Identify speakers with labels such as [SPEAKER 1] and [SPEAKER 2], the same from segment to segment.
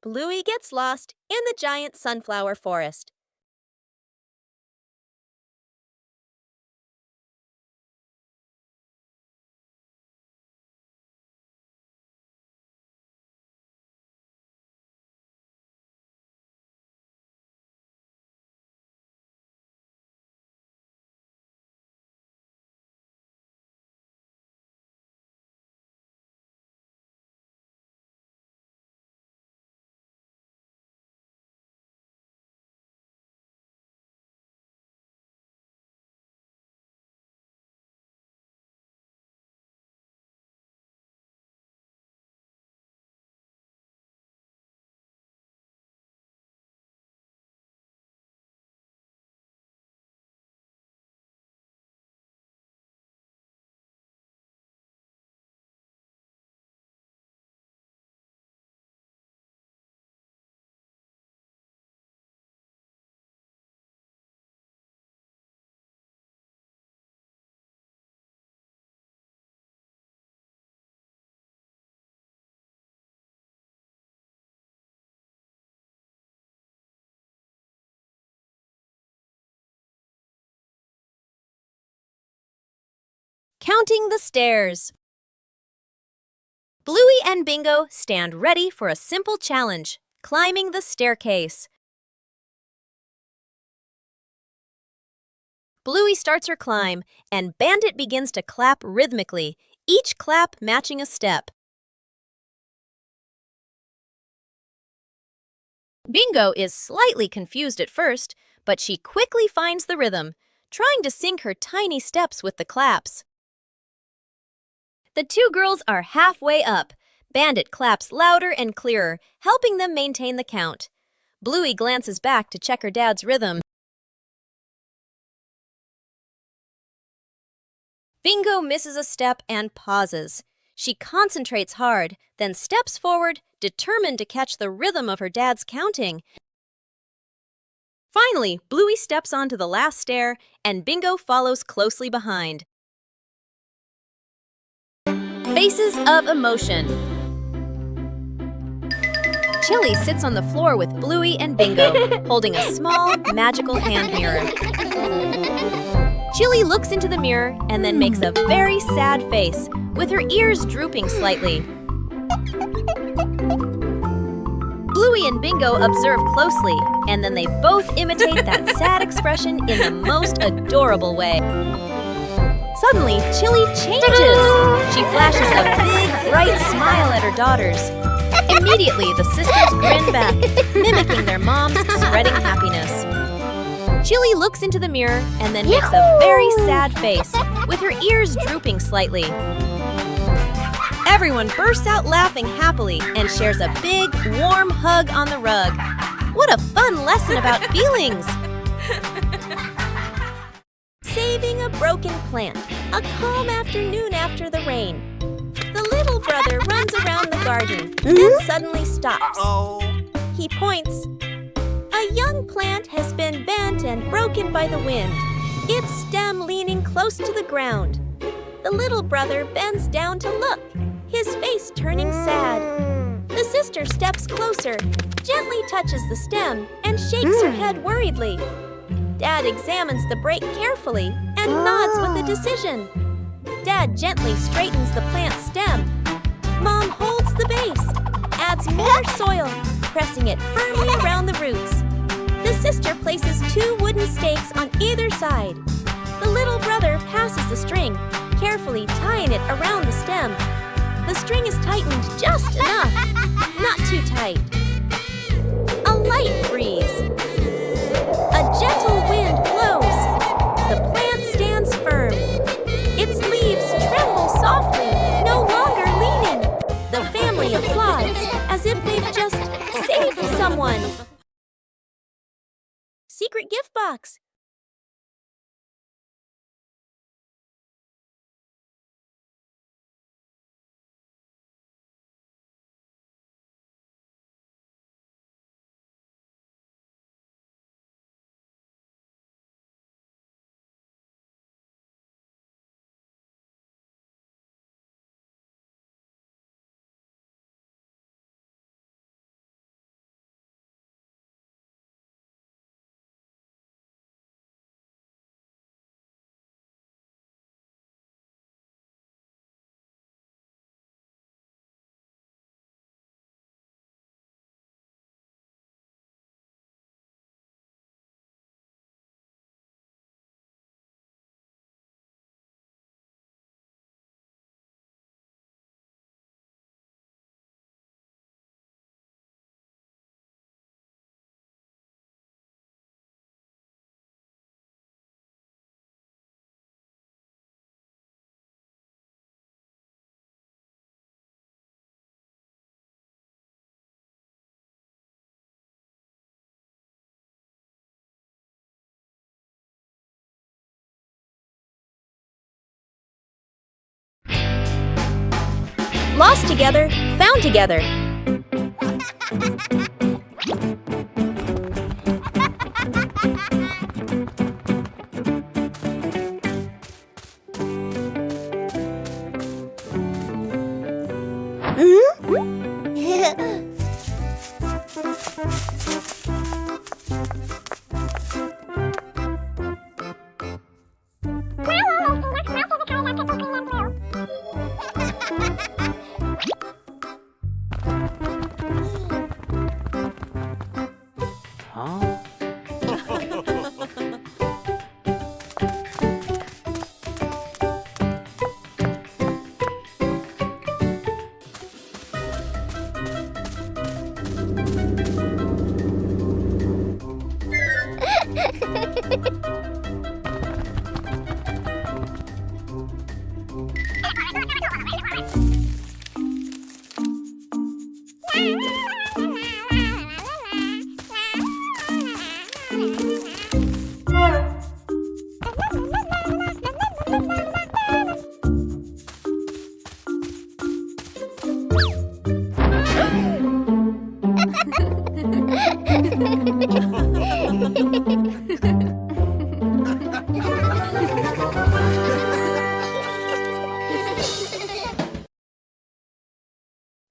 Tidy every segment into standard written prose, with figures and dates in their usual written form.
[SPEAKER 1] Bluey gets lost in the giant sunflower forest. Counting the stairs. Bluey and Bingo stand ready for a simple challenge, climbing the staircase. Bluey starts her climb, and Bandit begins to clap rhythmically, each clap matching a step. Bingo is slightly confused at first, but she quickly finds the rhythm, trying to sync her tiny steps with the claps. The two girls are halfway up. Bandit claps louder and clearer, helping them maintain the count. Bluey glances back to check her dad's rhythm. Bingo misses a step and pauses. She concentrates hard, then steps forward, determined to catch the rhythm of her dad's counting. Finally, Bluey steps onto the last stair, and Bingo follows closely behind. Faces of emotion. Chili sits on the floor with Bluey and Bingo, holding a small, magical hand mirror. Chili looks into the mirror and then makes a very sad face, with her ears drooping slightly. Bluey and Bingo observe closely, and then they both imitate that sad expression in the most adorable way. Suddenly, Chili changes. She flashes a big, bright smile at her daughters. Immediately, the sisters grin back, mimicking their mom's spreading happiness. Chili looks into the mirror and then makes a very sad face, with her ears drooping slightly. Everyone bursts out laughing happily and shares a big, warm hug on the rug. What a fun lesson about feelings! Saving a broken plant, a calm afternoon after the rain. The little brother runs around the garden, then suddenly stops. He points. A young plant has been bent and broken by the wind, its stem leaning close to the ground. The little brother bends down to look, his face turning sad. The sister steps closer, gently touches the stem, and shakes her head worriedly. Dad examines the break carefully and nods with a decision. Dad gently straightens the plant's stem. Mom holds the base, adds more soil, pressing it firmly around the roots. The sister places 2 wooden stakes on either side. The little brother passes the string, carefully tying it around the stem. The string is tightened just enough, not too tight. A light breeze. A gentle wind blows. The plant stands firm. Its leaves tremble softly, no longer leaning. The family applauds as if they've just saved someone. Secret gift box. Lost together, found together.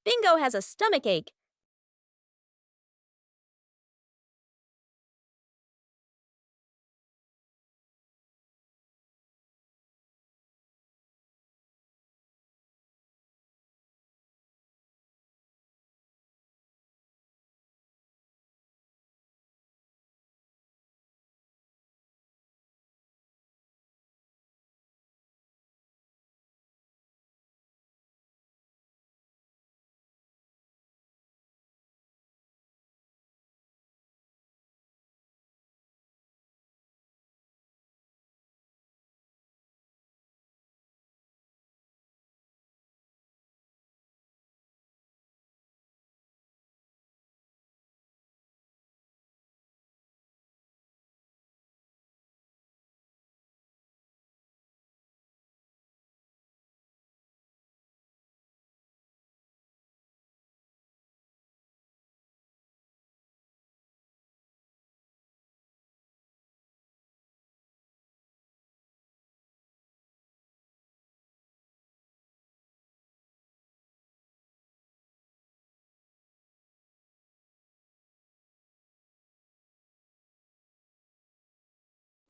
[SPEAKER 1] Bingo has a stomachache.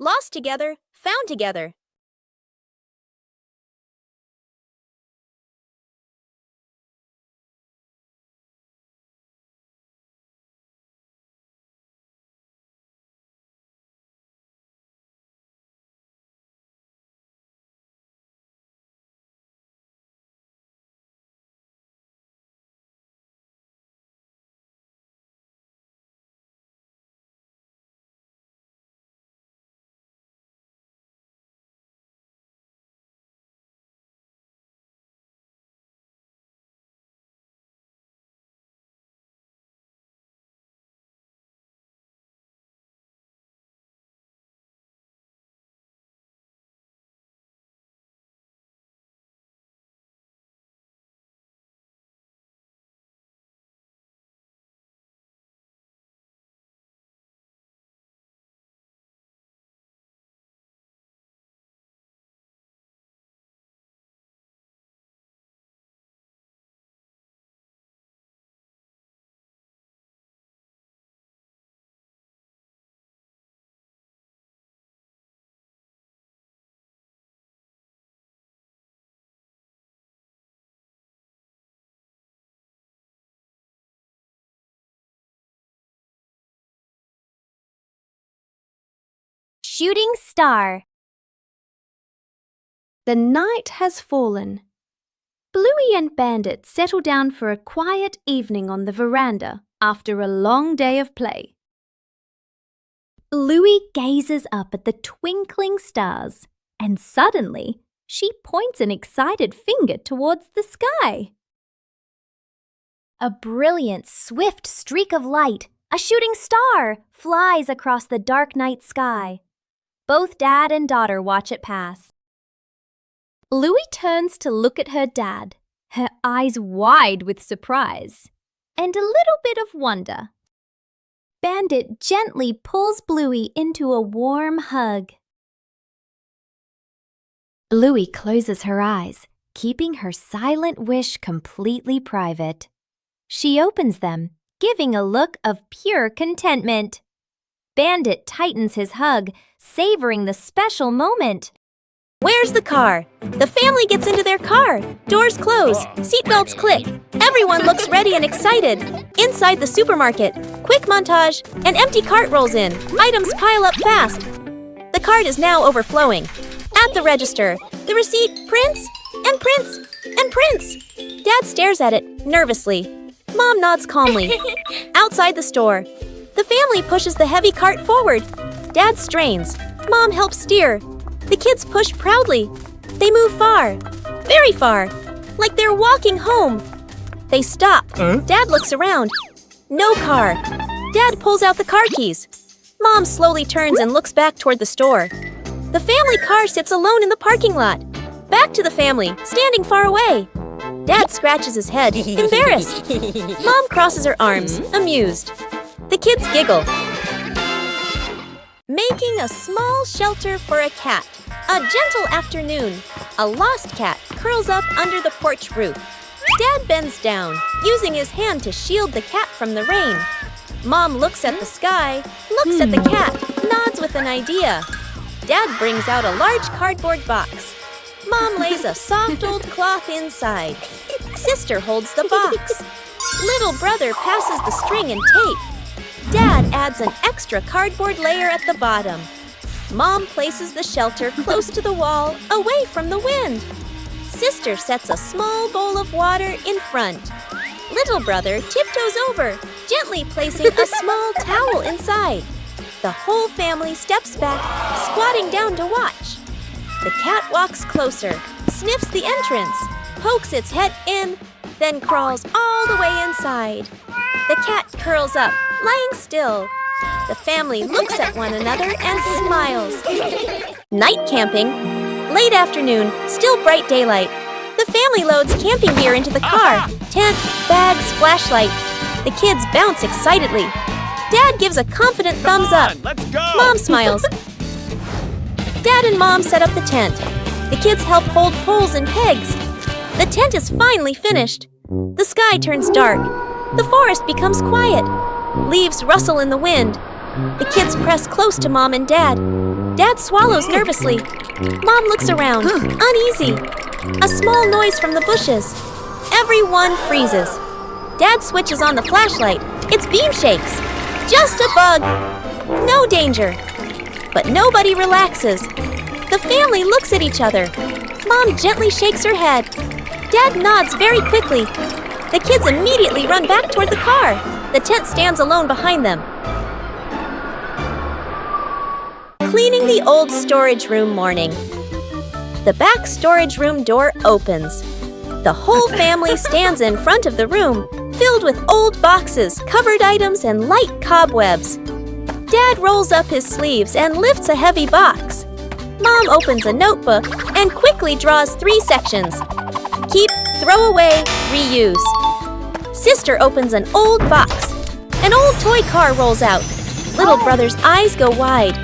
[SPEAKER 1] Lost together, found together.
[SPEAKER 2] Shooting star. The night has fallen. Bluey and Bandit settle down for a quiet evening on the veranda after a long day of play. Bluey gazes up at the twinkling stars, and suddenly she points an excited finger towards the sky. A brilliant, swift streak of light, a shooting star, flies across the dark night sky. Both dad and daughter watch it pass. Bluey turns to look at her dad, her eyes wide with surprise and a little bit of wonder. Bandit gently pulls Bluey into a warm hug. Bluey closes her eyes, keeping her silent wish completely private. She opens them, giving a look of pure contentment. Bandit tightens his hug, savoring the special moment.
[SPEAKER 1] Where's the car? The family gets into their car. Doors close. Seatbelts click. Everyone looks ready and excited. Inside the supermarket, quick montage, an empty cart rolls in. Items pile up fast. The cart is now overflowing. At the register, the receipt prints and prints and prints. Dad stares at it nervously. Mom nods calmly. Outside the store, the family pushes the heavy cart forward. Dad strains. Mom helps steer. The kids push proudly. They move far, very far, like they're walking home. They stop. Dad looks around. No car. Dad pulls out the car keys. Mom slowly turns and looks back toward the store. The family car sits alone in the parking lot. Back to the family, standing far away. Dad scratches his head, embarrassed. Mom crosses her arms, amused. The kids giggle. Making a small shelter for a cat. A gentle afternoon. A lost cat curls up under the porch roof. Dad bends down, using his hand to shield the cat from the rain. Mom looks at the sky, looks at the cat, nods with an idea. Dad brings out a large cardboard box. Mom lays a soft old cloth inside. Sister holds the box. Little brother passes the string and tape. Dad adds an extra cardboard layer at the bottom. Mom places the shelter close to the wall, away from the wind. Sister sets a small bowl of water in front. Little brother tiptoes over, gently placing a small towel inside. The whole family steps back, squatting down to watch. The cat walks closer, sniffs the entrance, pokes its head in, then crawls all the way inside. The cat curls up, lying still. The family looks at one another and smiles. Night camping. Late afternoon, still bright daylight. The family loads camping gear into the car. Tent, bags, flashlight. The kids bounce excitedly. Dad gives a confident thumbs up.
[SPEAKER 3] Let's go!
[SPEAKER 1] Mom smiles. Dad and Mom set up the tent. The kids help hold poles and pegs. The tent is finally finished. The sky turns dark. The forest becomes quiet. Leaves rustle in the wind. The kids press close to Mom and Dad. Dad swallows nervously. Mom looks around, uneasy. A small noise from the bushes. Everyone freezes. Dad switches on the flashlight. Its beam shakes. Just a bug. No danger. But nobody relaxes. The family looks at each other. Mom gently shakes her head. Dad nods very quickly. The kids immediately run back toward the car. The tent stands alone behind them. Cleaning the old storage room morning. The back storage room door opens. The whole family stands in front of the room, filled with old boxes, covered items, and light cobwebs. Dad rolls up his sleeves and lifts a heavy box. Mom opens a notebook and quickly draws 3 sections. Keep, throw away, reuse. Sister opens an old box. An old toy car rolls out. Little brother's eyes go wide.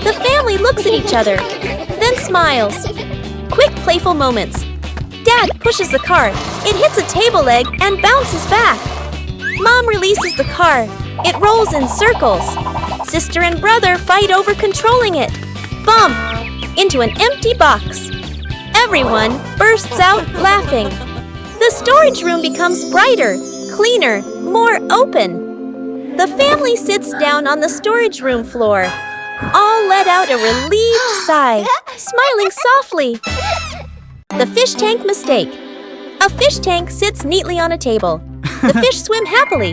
[SPEAKER 1] The family looks at each other, then smiles. Quick, playful moments. Dad pushes the car. It hits a table leg and bounces back. Mom releases the car. It rolls in circles. Sister and brother fight over controlling it. Bump! Into an empty box. Everyone bursts out laughing. The storage room becomes brighter, cleaner, more open. The family sits down on the storage room floor. All let out a relieved sigh, smiling softly. The fish tank mistake. A fish tank sits neatly on a table. The fish swim happily.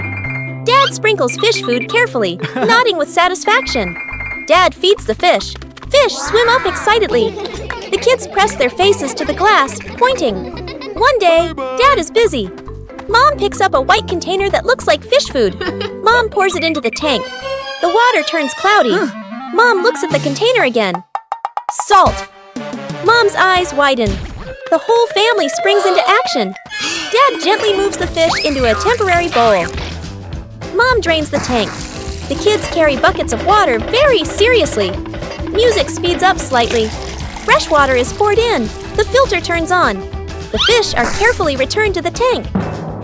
[SPEAKER 1] Dad sprinkles fish food carefully, nodding with satisfaction. Dad feeds the fish. Fish swim up excitedly. The kids press their faces to the glass, pointing. One day, Dad is busy. Mom picks up a white container that looks like fish food. Mom pours it into the tank. The water turns cloudy. Mom looks at the container again. Salt. Mom's eyes widen. The whole family springs into action. Dad gently moves the fish into a temporary bowl. Mom drains the tank. The kids carry buckets of water very seriously. Music speeds up slightly. Fresh water is poured in. The filter turns on. The fish are carefully returned to the tank.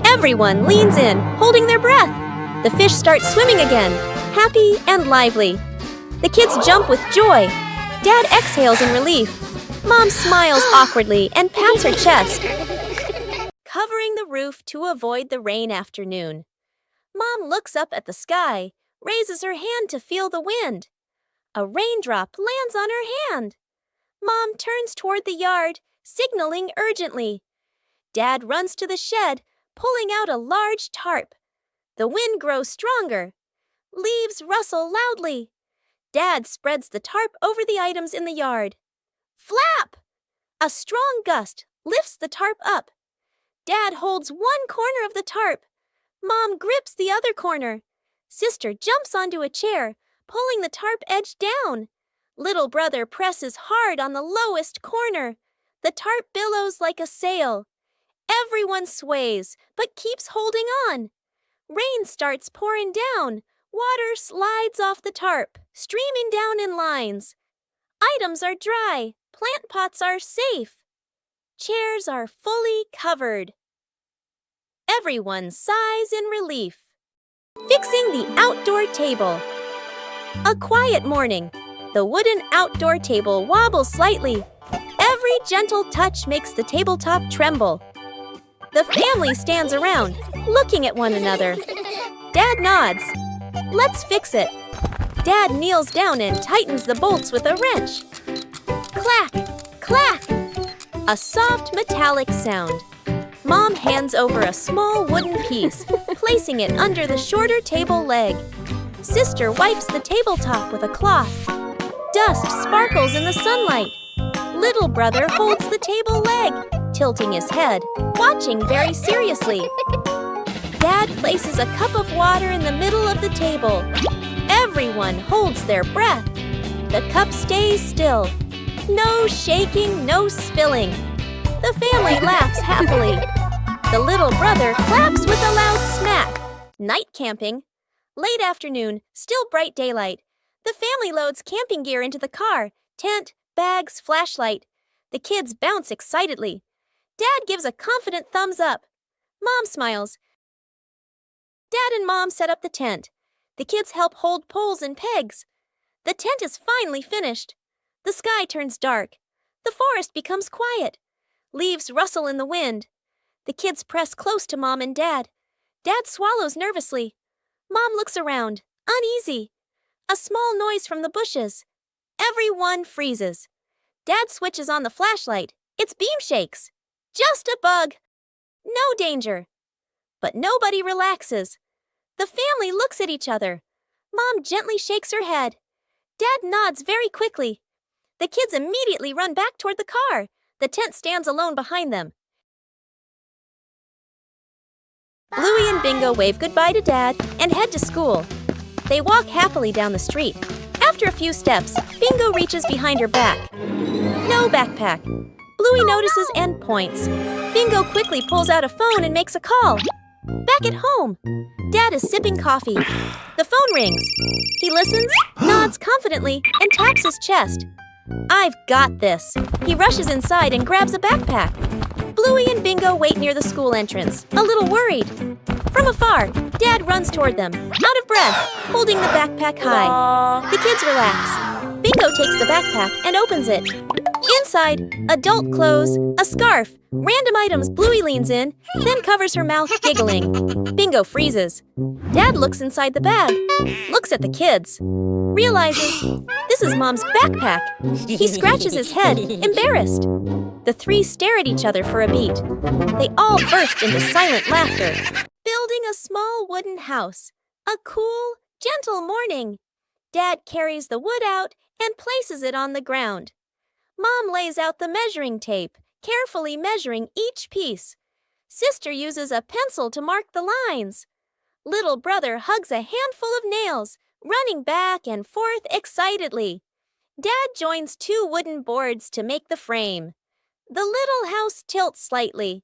[SPEAKER 1] Everyone leans in, holding their breath. The fish start swimming again, happy and lively. The kids jump with joy. Dad exhales in relief. Mom smiles awkwardly and pats her chest. Covering the roof to avoid the rain afternoon. Mom looks up at the sky, raises her hand to feel the wind. A raindrop lands on her hand. Mom turns toward the yard, signaling urgently. Dad runs to the shed, pulling out a large tarp. The wind grows stronger. Leaves rustle loudly. Dad spreads the tarp over the items in the yard. Flap! A strong gust lifts the tarp up. Dad holds one corner of the tarp. Mom grips the other corner. Sister jumps onto a chair, pulling the tarp edge down. Little brother presses hard on the lowest corner. The tarp billows like a sail. Everyone sways, but keeps holding on. Rain starts pouring down. Water slides off the tarp, streaming down in lines. Items are dry. Plant pots are safe. Chairs are fully covered. Everyone sighs in relief. Fixing the outdoor table. A quiet morning. The wooden outdoor table wobbles slightly. Every gentle touch makes the tabletop tremble. The family stands around, looking at one another. Dad nods. Let's fix it. Dad kneels down and tightens the bolts with a wrench. Clack, clack. A soft metallic sound. Mom hands over a small wooden piece, placing it under the shorter table leg. Sister wipes the tabletop with a cloth. Dust sparkles in the sunlight. Little brother holds the table leg, tilting his head, watching very seriously. Dad places a cup of water in the middle of the table. Everyone holds their breath. The cup stays still. No shaking, no spilling. The family laughs happily. The little brother claps with a loud smack. Night camping. Late afternoon, still bright daylight. The family loads camping gear into the car. Tent, bags, flashlight. The kids bounce excitedly. Dad gives a confident thumbs up. Mom smiles. Dad and Mom set up the tent. The kids help hold poles and pegs. The tent is finally finished. The sky turns dark. The forest becomes quiet. Leaves rustle in the wind. The kids press close to Mom and Dad. Dad swallows nervously. Mom looks around, uneasy. A small noise from the bushes. Everyone freezes. Dad switches on the flashlight. Its beam shakes. Just a bug. No danger. But nobody relaxes. The family looks at each other. Mom gently shakes her head. Dad nods very quickly. The kids immediately run back toward the car. The tent stands alone behind them. Bluey and Bingo wave goodbye to Dad and head to school. They walk happily down the street. After a few steps, Bingo reaches behind her back. No backpack. Bluey notices and points. Bingo quickly pulls out a phone and makes a call. Back at home. Dad is sipping coffee. The phone rings. He listens, nods confidently, and taps his chest. I've got this. He rushes inside and grabs a backpack. Bluey and Bingo wait near the school entrance, a little worried. From afar, Dad runs toward them, out of breath, holding the backpack high. The kids relax. Bingo takes the backpack and opens it. Inside, adult clothes, a scarf, random items. Bluey leans in, then covers her mouth, giggling. Bingo freezes. Dad looks inside the bag, looks at the kids, realizes this is Mom's backpack. He scratches his head, embarrassed. The three stare at each other for a beat. They all burst into silent laughter. Building a small wooden house. A cool, gentle morning. Dad carries the wood out and places it on the ground. Mom lays out the measuring tape, carefully measuring each piece. Sister uses a pencil to mark the lines. Little brother hugs a handful of nails, running back and forth excitedly. Dad joins two wooden boards to make the frame. The little house tilts slightly.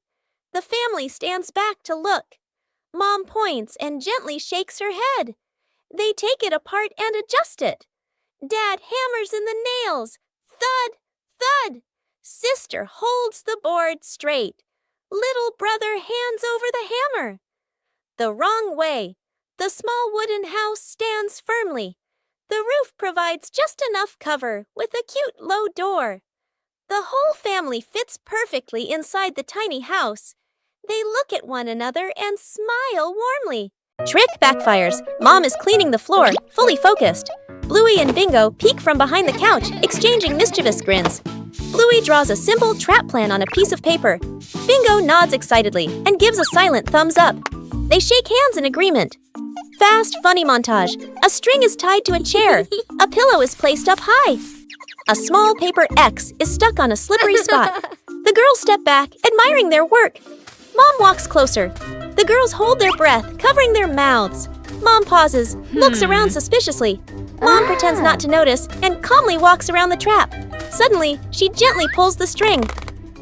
[SPEAKER 1] The family stands back to look. Mom points and gently shakes her head. They take it apart and adjust it. Dad hammers in the nails. Thud, thud. Sister holds the board straight. Little brother hands over the hammer. The wrong way. The small wooden house stands firmly. The roof provides just enough cover with a cute low door. The whole family fits perfectly inside the tiny house. They look at one another and smile warmly. Trick backfires. Mom is cleaning the floor, fully focused. Bluey and Bingo peek from behind the couch, exchanging mischievous grins. Bluey draws a simple trap plan on a piece of paper. Bingo nods excitedly and gives a silent thumbs up. They shake hands in agreement. Fast, funny montage. A string is tied to a chair. A pillow is placed up high. A small paper X is stuck on a slippery spot. The girls step back, admiring their work. Mom walks closer. The girls hold their breath, covering their mouths. Mom pauses, looks around suspiciously. Mom pretends not to notice and calmly walks around the trap. Suddenly, she gently pulls the string.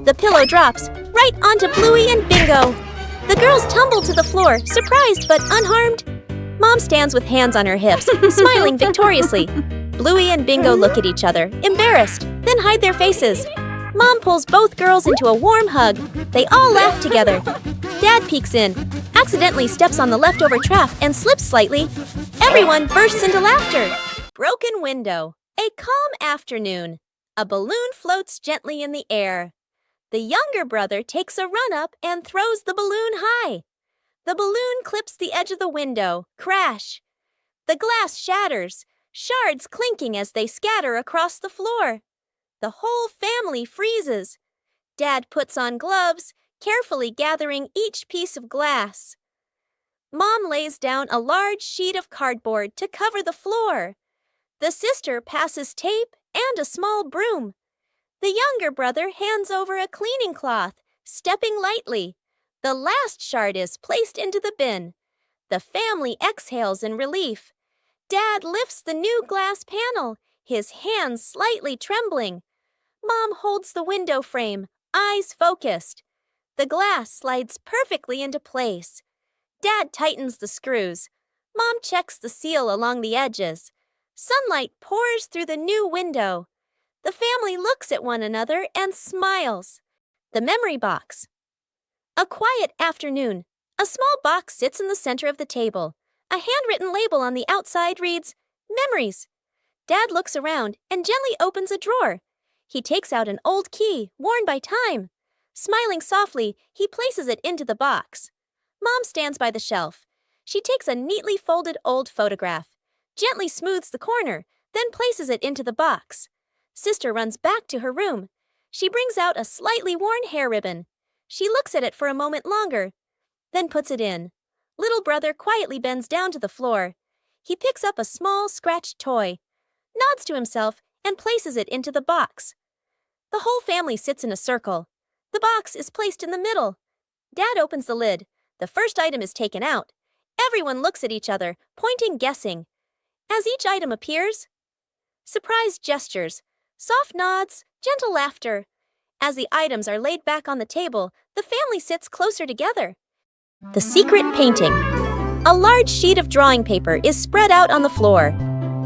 [SPEAKER 1] The pillow drops right onto Bluey and Bingo. The girls tumble to the floor, surprised but unharmed. Mom stands with hands on her hips, smiling victoriously. Bluey and Bingo look at each other, embarrassed, then hide their faces. Mom pulls both girls into a warm hug. They all laugh together. Dad peeks in, accidentally steps on the leftover trap and slips slightly. Everyone bursts into laughter. Broken window. A calm afternoon. A balloon floats gently in the air. The younger brother takes a run up and throws the balloon high. The balloon clips the edge of the window. Crash. The glass shatters, shards clinking as they scatter across the floor. The whole family freezes. Dad puts on gloves, carefully gathering each piece of glass. Mom lays down a large sheet of cardboard to cover the floor. The sister passes tape and a small broom. The younger brother hands over a cleaning cloth, stepping lightly. The last shard is placed into the bin. The family exhales in relief. Dad lifts the new glass panel, his hands slightly trembling. Mom holds the window frame, eyes focused. The glass slides perfectly into place. Dad tightens the screws. Mom checks the seal along the edges. Sunlight pours through the new window. The family looks at one another and smiles. The memory box. A quiet afternoon. A small box sits in the center of the table. A handwritten label on the outside reads, Memories. Dad looks around and gently opens a drawer. He takes out an old key, worn by time. Smiling softly, he places it into the box. Mom stands by the shelf. She takes a neatly folded old photograph, gently smooths the corner, then places it into the box. Sister runs back to her room. She brings out a slightly worn hair ribbon. She looks at it for a moment longer, then puts it in. Little brother quietly bends down to the floor. He picks up a small, scratched toy, nods to himself, and places it into the box. The whole family sits in a circle. The box is placed in the middle. Dad opens the lid. The first item is taken out. Everyone looks at each other, pointing, guessing. As each item appears, surprised gestures, soft nods, gentle laughter. As the items are laid back on the table, the family sits closer together. The secret painting. A large sheet of drawing paper is spread out on the floor.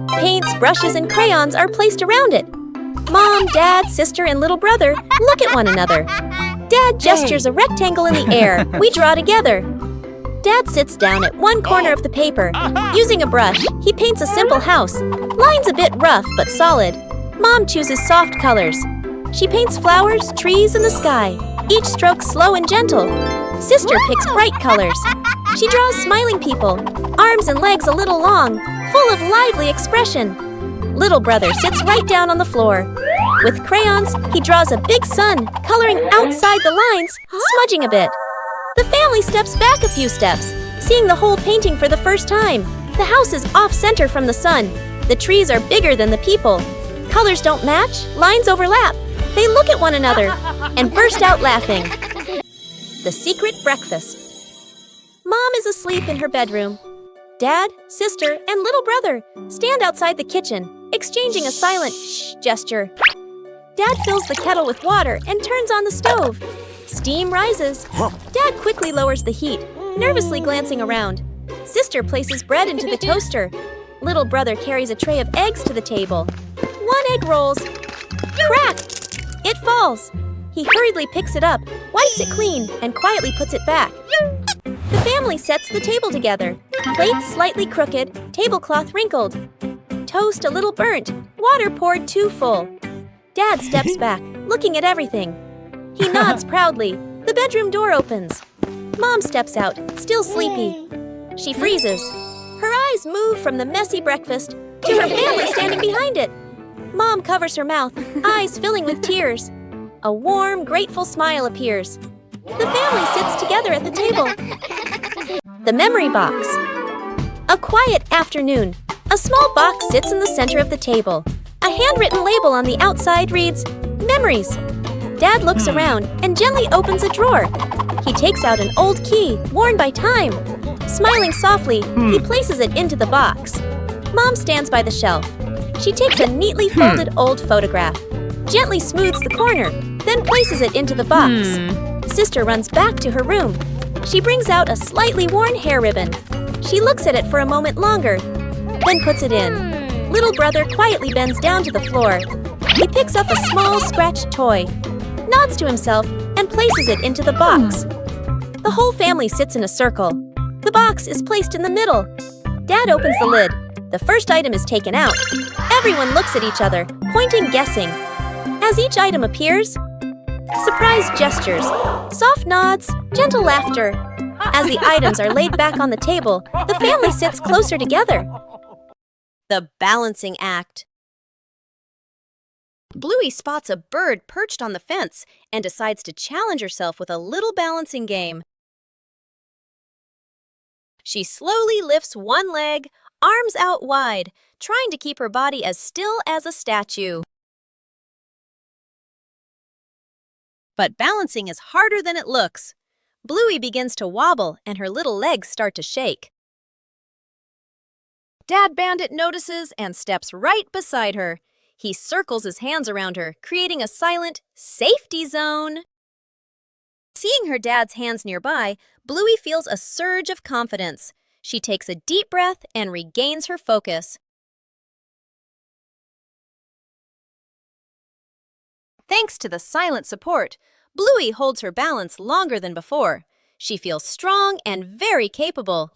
[SPEAKER 1] Paints, brushes, and crayons are placed around it. Mom, Dad, sister, and little brother look at one another. Dad gestures a rectangle in the air. We draw together. Dad sits down at one corner of the paper. Using a brush, he paints a simple house. Lines a bit rough but solid. Mom chooses soft colors. She paints flowers, trees, and the sky. Each stroke slow and gentle. Sister picks bright colors. She draws smiling people, arms and legs a little long, full of lively expression. Little brother sits right down on the floor. With crayons, he draws a big sun, coloring outside the lines, smudging a bit. The family steps back a few steps, seeing the whole painting for the first time. The house is off-center from the sun. The trees are bigger than the people. Colors don't match, lines overlap. They look at one another and burst out laughing. The secret breakfast. Mom is asleep in her bedroom. Dad, sister, and little brother stand outside the kitchen, exchanging a silent shh gesture. Dad fills the kettle with water and turns on the stove. Steam rises. Dad quickly lowers the heat, nervously glancing around. Sister places bread into the toaster. Little brother carries a tray of eggs to the table. One egg rolls. Crack! It falls. He hurriedly picks it up, wipes it clean, and quietly puts it back. The family sets the table together. Plates slightly crooked, tablecloth wrinkled. Toast a little burnt, water poured too full. Dad steps back, looking at everything. He nods proudly. The bedroom door opens. Mom steps out, still sleepy. She freezes. Her eyes move from the messy breakfast to her family standing behind it. Mom covers her mouth, eyes filling with tears. A warm, grateful smile appears. The family sits together at the table. The memory box. A quiet afternoon. A small box sits in the center of the table. A handwritten label on the outside reads, Memories. Dad looks around and gently opens a drawer. He takes out an old key, worn by time. Smiling softly, he places it into the box. Mom stands by the shelf. She takes a neatly folded old photograph, gently smooths the corner, then places it into the box. Sister runs back to her room. She brings out a slightly worn hair ribbon. She looks at it for a moment longer, then puts it in. Little brother quietly bends down to the floor. He picks up a small scratched toy, nods to himself, and places it into the box. The whole family sits in a circle. The box is placed in the middle. Dad opens the lid. The first item is taken out. Everyone looks at each other, pointing, guessing. As each item appears, surprise gestures, soft nods, gentle laughter. As the items are laid back on the table, the family sits closer together. The balancing act. Bluey spots a bird perched on the fence and decides to challenge herself with a little balancing game. She slowly lifts one leg, arms out wide, trying to keep her body as still as a statue. But balancing is harder than it looks. Bluey begins to wobble and her little legs start to shake. Dad Bandit notices and steps right beside her. He circles his hands around her, creating a silent safety zone. Seeing her dad's hands nearby, Bluey feels a surge of confidence. She takes a deep breath and regains her focus. Thanks to the silent support, Bluey holds her balance longer than before. She feels strong and very capable.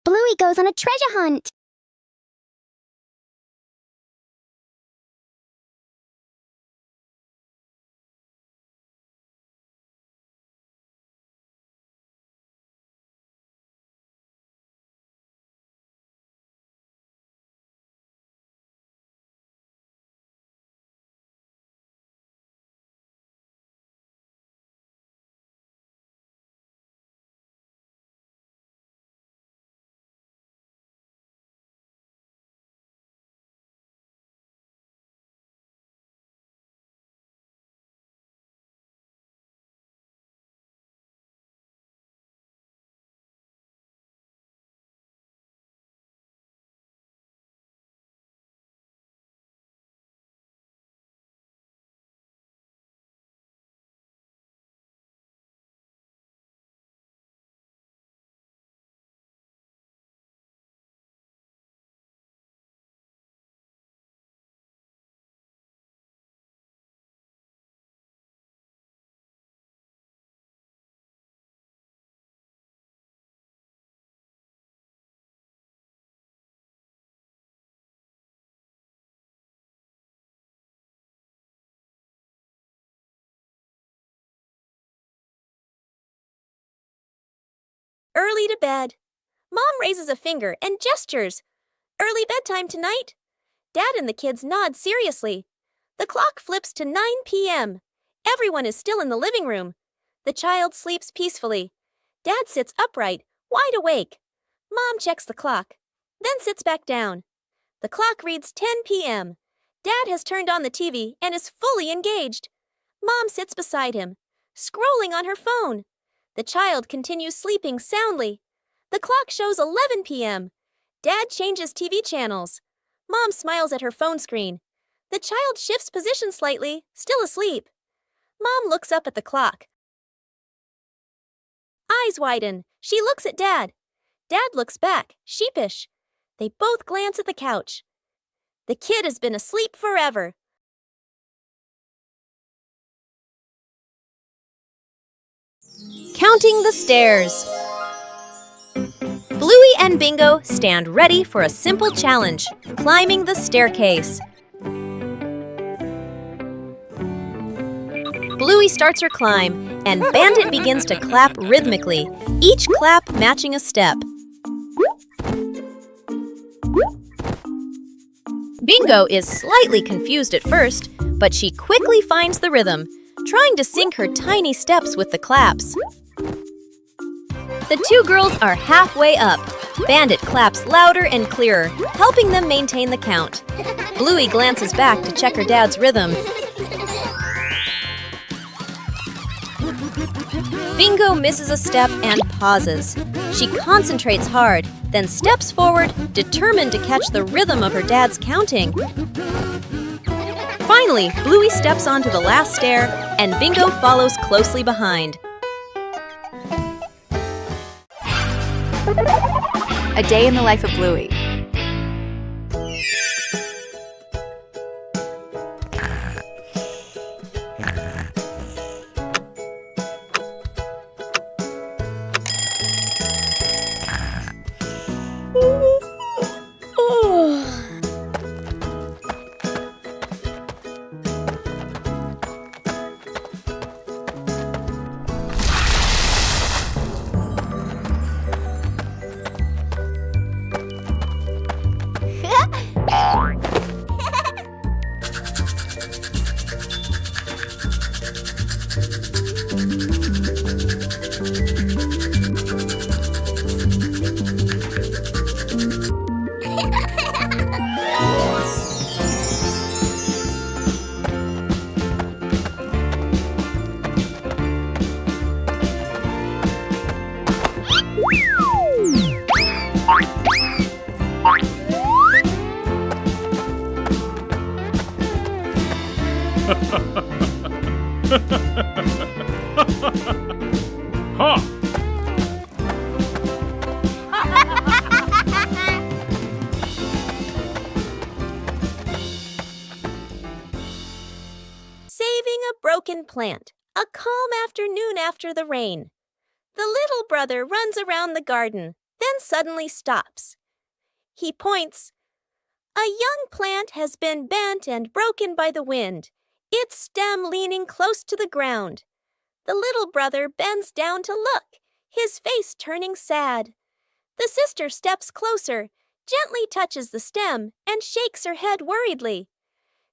[SPEAKER 3] Bluey goes on a treasure hunt.
[SPEAKER 1] Early to bed. Mom raises a finger and gestures. Early bedtime tonight. Dad and the kids nod seriously. The clock flips to 9 p.m. Everyone is still in the living room. The child sleeps peacefully. Dad sits upright, wide awake. Mom checks the clock, then sits back down. The clock reads 10 p.m. Dad has turned on the TV and is fully engaged. Mom sits beside him, scrolling on her phone. The child continues sleeping soundly. The clock shows 11 p.m. Dad changes TV channels. Mom smiles at her phone screen. The child shifts position slightly, still asleep. Mom looks up at the clock. Eyes widen. She looks at Dad. Dad looks back, sheepish. They both glance at the couch. The kid has been asleep forever. Counting the stairs. Bluey and Bingo stand ready for a simple challenge, climbing the staircase. Bluey starts her climb, and Bandit begins to clap rhythmically, each clap matching a step. Bingo is slightly confused at first, but she quickly finds the rhythm, trying to sync her tiny steps with the claps. The two girls are halfway up. Bandit claps louder and clearer, helping them maintain the count. Bluey glances back to check her dad's rhythm. Bingo misses a step and pauses. She concentrates hard, then steps forward, determined to catch the rhythm of her dad's counting. Finally, Bluey steps onto the last stair, and Bingo follows closely behind.
[SPEAKER 4] A day in the life of Bluey.
[SPEAKER 1] Saving a broken plant. A calm afternoon after the rain. The little brother runs around the garden, then suddenly stops. He points. A young plant has been bent and broken by the wind, its stem leaning close to the ground. The little brother bends down to look, his face turning sad. The sister steps closer, gently touches the stem, and shakes her head worriedly.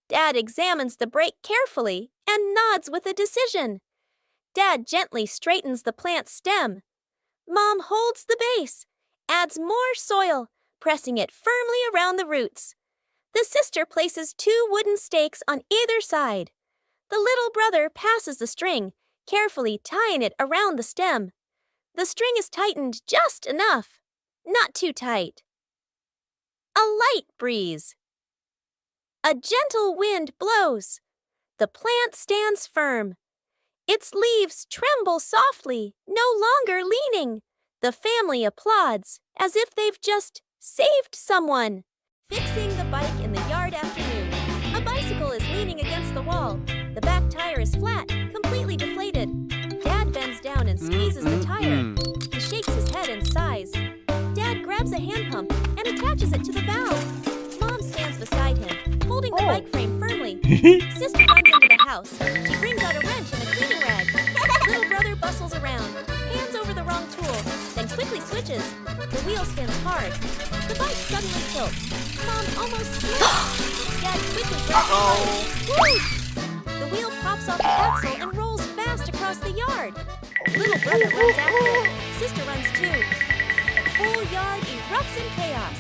[SPEAKER 1] Dad examines the break carefully and nods with a decision. Dad gently straightens the plant's stem. Mom holds the base, adds more soil, pressing it firmly around the roots. The sister places 2 wooden stakes on either side. The little brother passes the string, carefully tying it around the stem. The string is tightened just enough, not too tight. A light breeze. A gentle wind blows. The plant stands firm. Its leaves tremble softly, no longer leaning. The family applauds as if they've just saved someone. Fixing the bike in the yard afternoon. A bicycle is leaning against the wall. The back tire is flat, completely deflated. Dad bends down and squeezes the tire. He shakes his head and sighs. Dad grabs a hand pump and attaches it to the valve. Mom stands beside him, holding the bike frame firmly. Sister runs into the house. She brings out a wrench and a cleaning rag. Little brother bustles around, hands over the wrong tool, then quickly switches. The wheel spins hard. The bike suddenly tilts. Mom almost slips. Dad quickly grabs the bike. Woo! The wheel pops off the axle and rolls fast across the yard. Little brother runs after it. Sister runs too. The whole yard erupts in chaos.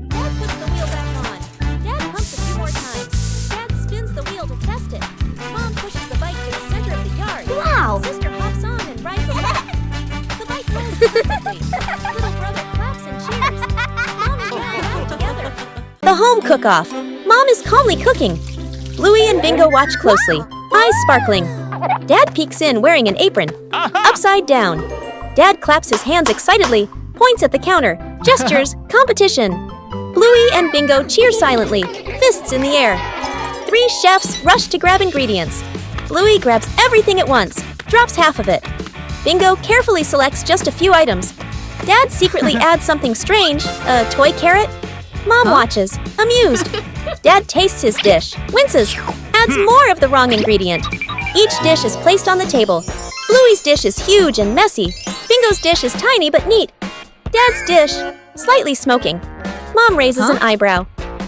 [SPEAKER 1] Dad puts the wheel back on. Dad pumps a few more times. Dad spins the wheel to test it. Mom pushes the bike to the center of the yard.
[SPEAKER 3] Wow!
[SPEAKER 1] Sister hops on and rides a lap. The bike rolls perfectly. Little brother claps and cheers. Mom and Dad laugh together. The home cook-off. Mom is calmly cooking. Bluey and Bingo watch closely, eyes sparkling. Dad peeks in wearing an apron, upside down. Dad claps his hands excitedly, points at the counter, gestures, competition. Bluey and Bingo cheer silently, fists in the air. 3 chefs rush to grab ingredients. Bluey grabs everything at once, drops half of it. Bingo carefully selects just a few items. Dad secretly adds something strange, a toy carrot. Mom watches, amused. Dad tastes his dish, winces, adds more of the wrong ingredient. Each dish is placed on the table. Bluey's dish is huge and messy. Bingo's dish is tiny but neat. Dad's dish, slightly smoking. Mom raises an eyebrow.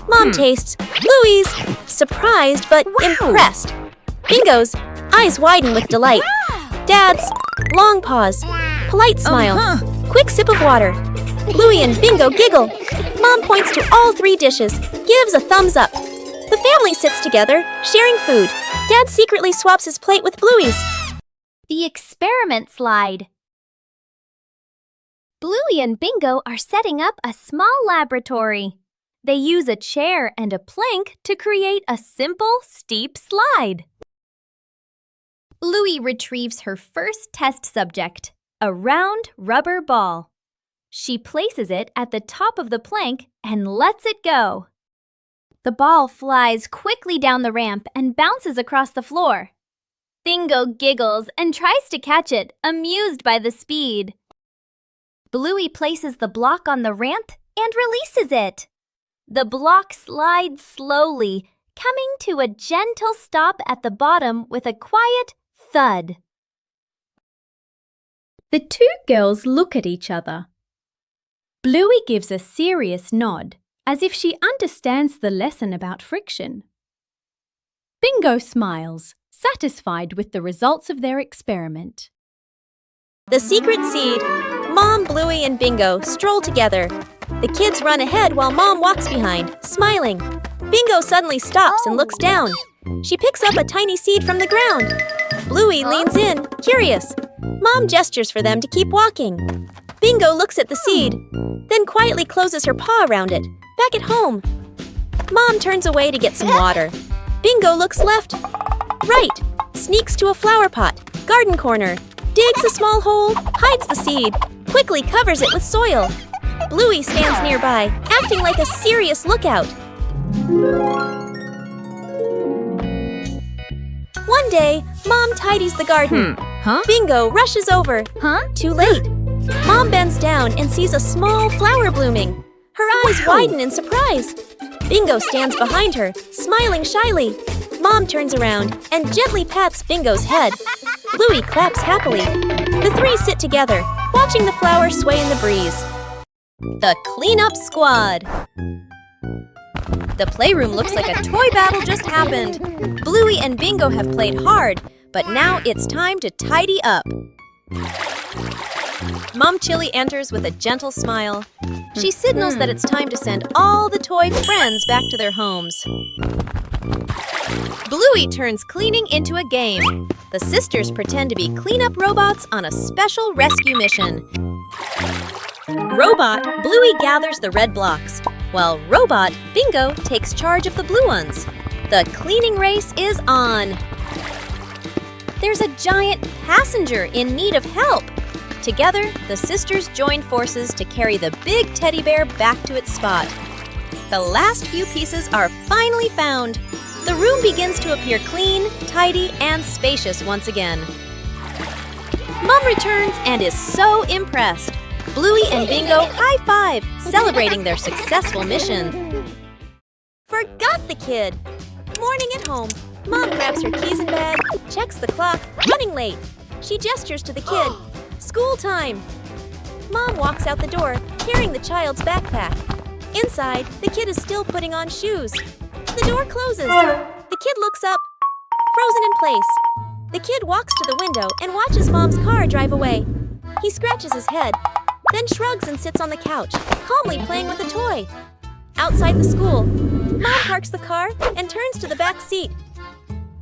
[SPEAKER 1] Mom tastes. Bluey's, surprised but impressed. Bingo's, eyes widen with delight. Dad's, long pause. Polite smile. Quick sip of water. Bluey and Bingo giggle. Mom points to all 3 dishes, gives a thumbs up. The family sits together, sharing food. Dad secretly swaps his plate with Bluey's.
[SPEAKER 2] The experiment slide. Bluey and Bingo are setting up a small laboratory. They use a chair and a plank to create a simple, steep slide. Bluey retrieves her first test subject, a round rubber ball. She places it at the top of the plank and lets it go. The ball flies quickly down the ramp and bounces across the floor. Bingo giggles and tries to catch it, amused by the speed. Bluey places the block on the ramp and releases it. The block slides slowly, coming to a gentle stop at the bottom with a quiet thud. The 2 girls look at each other. Bluey gives a serious nod, as if she understands the lesson about friction. Bingo smiles, satisfied with the results of their experiment.
[SPEAKER 1] The secret seed. Mom, Bluey, and Bingo stroll together. The kids run ahead while Mom walks behind, smiling. Bingo suddenly stops and looks down. She picks up a tiny seed from the ground. Bluey leans in, curious. Mom gestures for them to keep walking. Bingo looks at the seed, then quietly closes her paw around it, back at home. Mom turns away to get some water. Bingo looks left, right, sneaks to a flower pot, garden corner, digs a small hole, hides the seed, quickly covers it with soil. Bluey stands nearby, acting like a serious lookout. One day, Mom tidies the garden. Bingo rushes over. Too late. Mom bends down and sees a small flower blooming. Her eyes widen in surprise. Bingo stands behind her, smiling shyly. Mom turns around and gently pats Bingo's head. Bluey claps happily. The 3 sit together, watching the flower sway in the breeze. The cleanup squad. The playroom looks like a toy battle just happened. Bluey and Bingo have played hard, but now it's time to tidy up. Mom Chili enters with a gentle smile. She signals that it's time to send all the toy friends back to their homes. Bluey turns cleaning into a game. The sisters pretend to be cleanup robots on a special rescue mission. Robot Bluey gathers the red blocks, while Robot Bingo takes charge of the blue ones. The cleaning race is on. There's a giant passenger in need of help. Together, the sisters join forces to carry the big teddy bear back to its spot. The last few pieces are finally found. The room begins to appear clean, tidy, and spacious once again. Mom returns and is so impressed. Bluey and Bingo high-five, celebrating their successful mission. Forgot the kid. Morning at home. Mom grabs her keys and bag, checks the clock, running late. She gestures to the kid. School time! Mom walks out the door, carrying the child's backpack. Inside, the kid is still putting on shoes. The door closes. The kid looks up, frozen in place. The kid walks to the window and watches Mom's car drive away. He scratches his head, then shrugs and sits on the couch, calmly playing with a toy. Outside the school, Mom parks the car and turns to the back seat.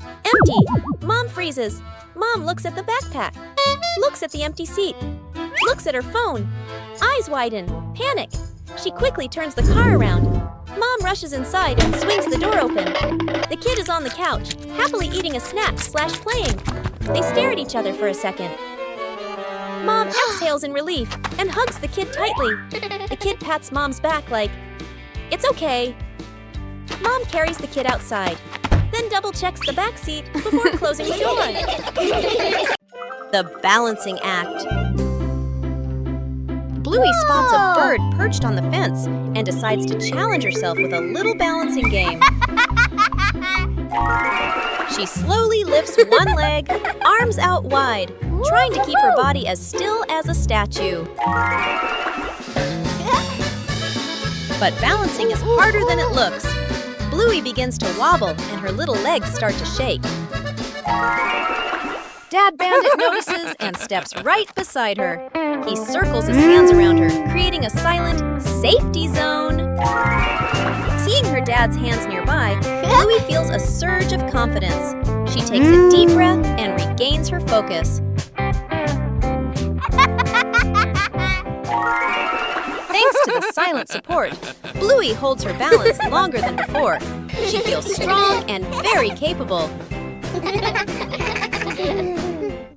[SPEAKER 1] Empty. Mom freezes. Mom looks at the backpack, looks at the empty seat, looks at her phone. Eyes widen, panic. She quickly turns the car around. Mom rushes inside and swings the door open. The kid is on the couch, happily eating a snack/playing. They stare at each other for a second. Mom exhales in relief and hugs the kid tightly. The kid pats Mom's back like, "It's okay." Mom carries the kid outside, then double-checks the back seat before closing the door. The balancing act. Bluey spots a bird perched on the fence and decides to challenge herself with a little balancing game. She slowly lifts one leg, arms out wide, trying to keep her body as still as a statue. But balancing is harder than it looks. Bluey begins to wobble and her little legs start to shake. Dad Bandit notices and steps right beside her. He circles his hands around her, creating a silent safety zone. Seeing her dad's hands nearby, Bluey feels a surge of confidence. She takes a deep breath and regains her focus. Thanks to the silent support, Bluey holds her balance longer than before. She feels strong and very capable.